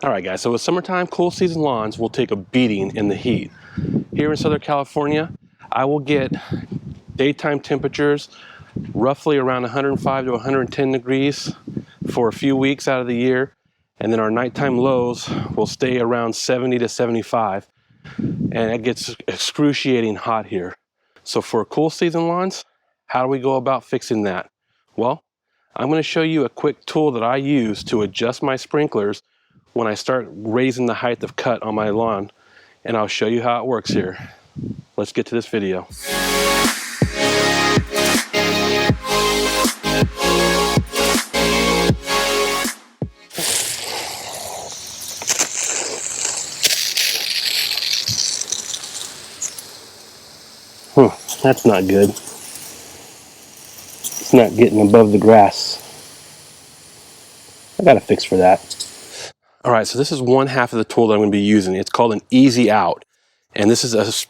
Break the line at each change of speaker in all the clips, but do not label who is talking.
All right, guys, so with summertime, cool season lawns will take a beating in the heat. Here in Southern California, I will get daytime temperatures roughly around 105 to 110 degrees for a few weeks out of the year. And then our nighttime lows will stay around 70 to 75. And it gets excruciating hot here. So for cool season lawns, how do we go about fixing that? Well, I'm going to show you a quick tool that I use to adjust my sprinklers when I start raising the height of cut on my lawn, and I'll show you how it works here. Let's get to this video. That's not good. It's not getting above the grass. I got a fix for that. All right, so this is one half of the tool that I'm going to be using. It's called an easy out, and this is it's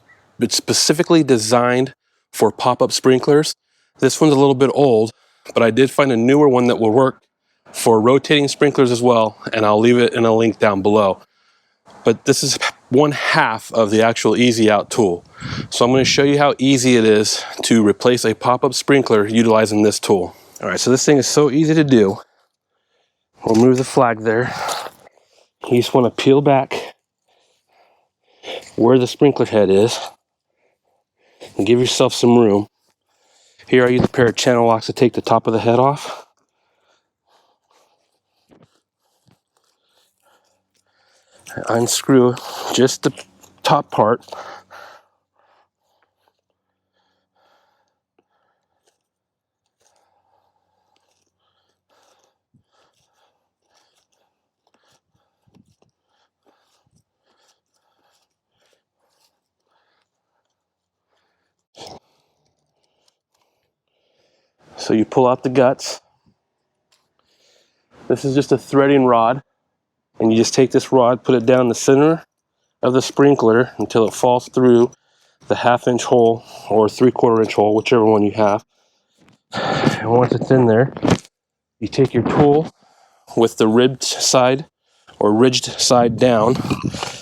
specifically designed for pop-up sprinklers. This one's a little bit old, but I did find a newer one that will work for rotating sprinklers as well, and I'll leave it in a link down below. But this is one half of the actual easy out tool. So I'm going to show you how easy it is to replace a pop-up sprinkler utilizing this tool. All right, so this thing is so easy to do. We'll move the flag there. You just want to peel back where the sprinkler head is and give yourself some room. Here I use a pair of channel locks to take the top of the head off. I unscrew just the top part. So you pull out the guts. This is just a threading rod, and you just take this rod, put it down the center of the sprinkler until it falls through the 1/2 inch hole or 3/4 inch hole, whichever one you have. And once it's in there, you take your tool with the ribbed side or ridged side down,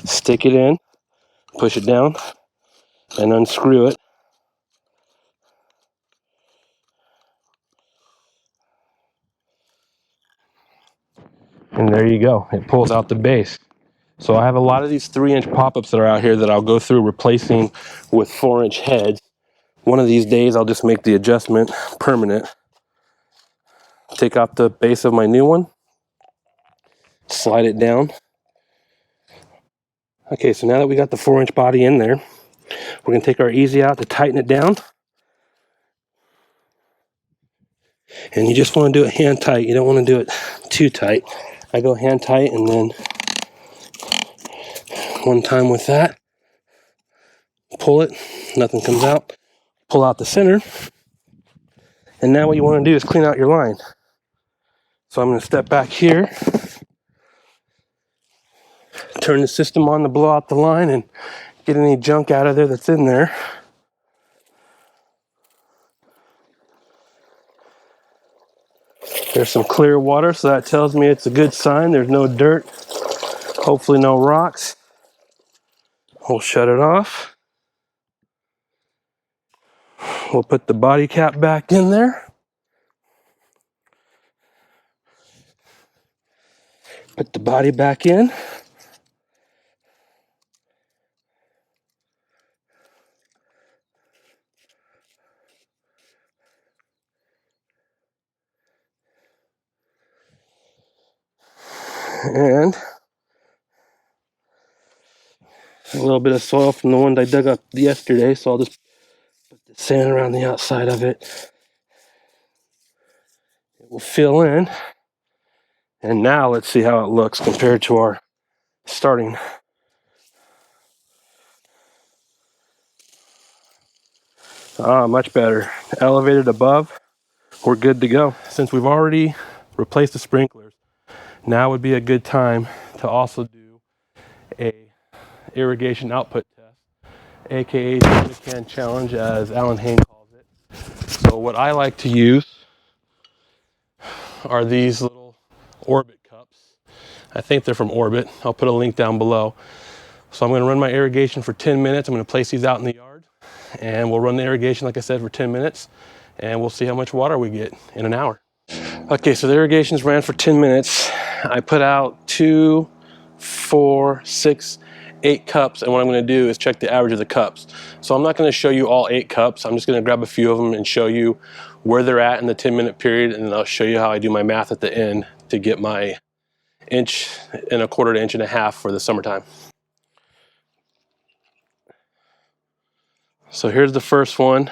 stick it in, push it down, and unscrew it. And there you go, it pulls out the base. So I have a lot of these 3-inch pop-ups that are out here that I'll go through replacing with 4-inch heads. One of these days I'll just make the adjustment permanent. Take off the base of my new one, slide it down. Okay, so now that we got the 4-inch body in there, we're going to take our easy out to tighten it down. And you just want to do it hand tight. You don't want to do it too tight. I go hand tight, and then one time with that, pull it, nothing comes out. Pull out the center. And now what you want to do is clean out your line. So I'm going to step back here, turn the system on to blow out the line and get any junk out of there that's in there. There's some clear water, so that tells me it's a good sign. There's no dirt, hopefully no rocks. We'll shut it off. We'll put the body cap back in there. Put the body back in. And a little bit of soil from the one I dug up yesterday, so I'll just put the sand around the outside of it. It will fill in. And now let's see how it looks compared to our starting. Much better. Elevated above, we're good to go. Since we've already replaced the sprinklers, now would be a good time to also do a irrigation output test, aka the can challenge, as Alan Hayne calls it. So what I like to use are these little orbit cups. I think they're from Orbit. I'll put a link down below. So I'm going to run my irrigation for 10 minutes. I'm going to place these out in the yard, and we'll run the irrigation, like I said, for 10 minutes, and we'll see how much water we get in an hour. Okay, so the irrigations ran for 10 minutes. I put out 2, 4, 6, 8 cups, and what I'm going to do is check the average of the cups. So I'm not going to show you all 8 cups. I'm just going to grab a few of them and show you where they're at in the 10-minute period, and then I'll show you how I do my math at the end to get my 1.25 to 1.5 inches for the summertime. So here's the first one.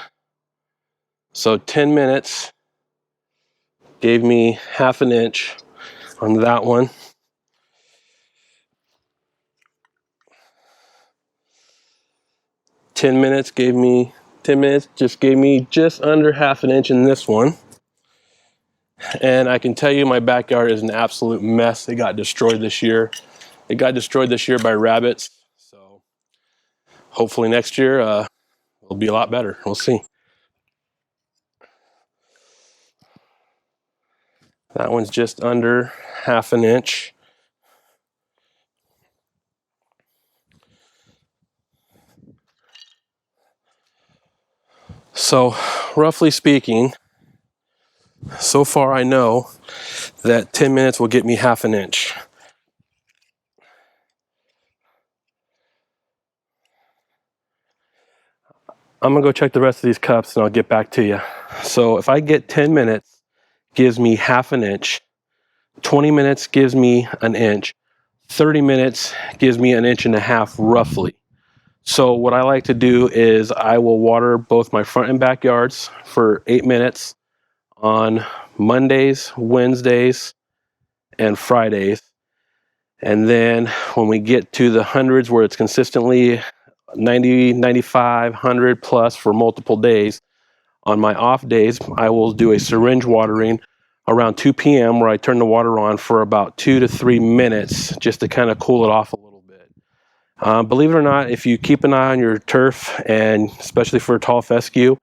So 10 minutes gave me 1/2 inch on that one. Ten minutes just gave me just under 1/2 inch in this one. And I can tell you my backyard is an absolute mess. It got destroyed this year. It got destroyed this year by rabbits. So hopefully next year it'll be a lot better. We'll see. That one's just under 1/2 inch. So roughly speaking, so far I know that 10 minutes will get me 1/2 inch. I'm gonna go check the rest of these cups and I'll get back to you. So if I get 10 minutes, gives me 1/2 inch. 20 minutes gives me 1 inch. 30 minutes gives me 1.5 inches roughly. So what I like to do is I will water both my front and backyards for 8 minutes on Mondays, Wednesdays, and Fridays. And then when we get to the hundreds where it's consistently 90, 95, 100 plus for multiple days, on my off days, I will do a syringe watering around 2 p.m. where I turn the water on for about 2 to 3 minutes just to kind of cool it off a little bit. Believe it or not, if you keep an eye on your turf, and especially for a tall fescue,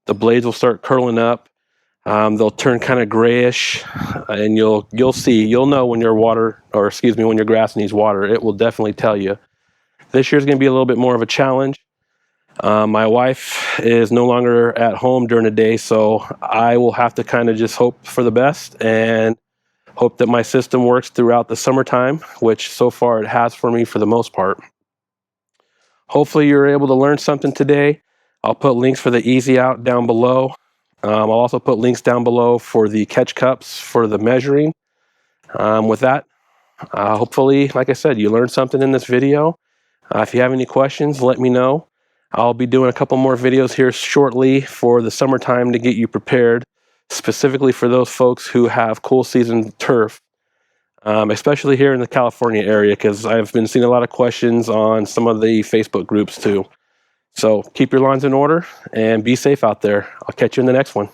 the blades will start curling up. They'll turn kind of grayish, and you'll know when your when your grass needs water. It will definitely tell you. This year's going to be a little bit more of a challenge. My wife is no longer at home during the day, so I will have to kind of just hope for the best and hope that my system works throughout the summertime, which so far it has for me for the most part. Hopefully you're able to learn something today. I'll put links for the Easy Out down below. I'll also put links down below for the catch cups for the measuring. With that, hopefully, like I said, you learned something in this video. If you have any questions, let me know. I'll be doing a couple more videos here shortly for the summertime to get you prepared, specifically for those folks who have cool season turf, especially here in the California area, because I've been seeing a lot of questions on some of the Facebook groups too. So keep your lawns in order and be safe out there. I'll catch you in the next one.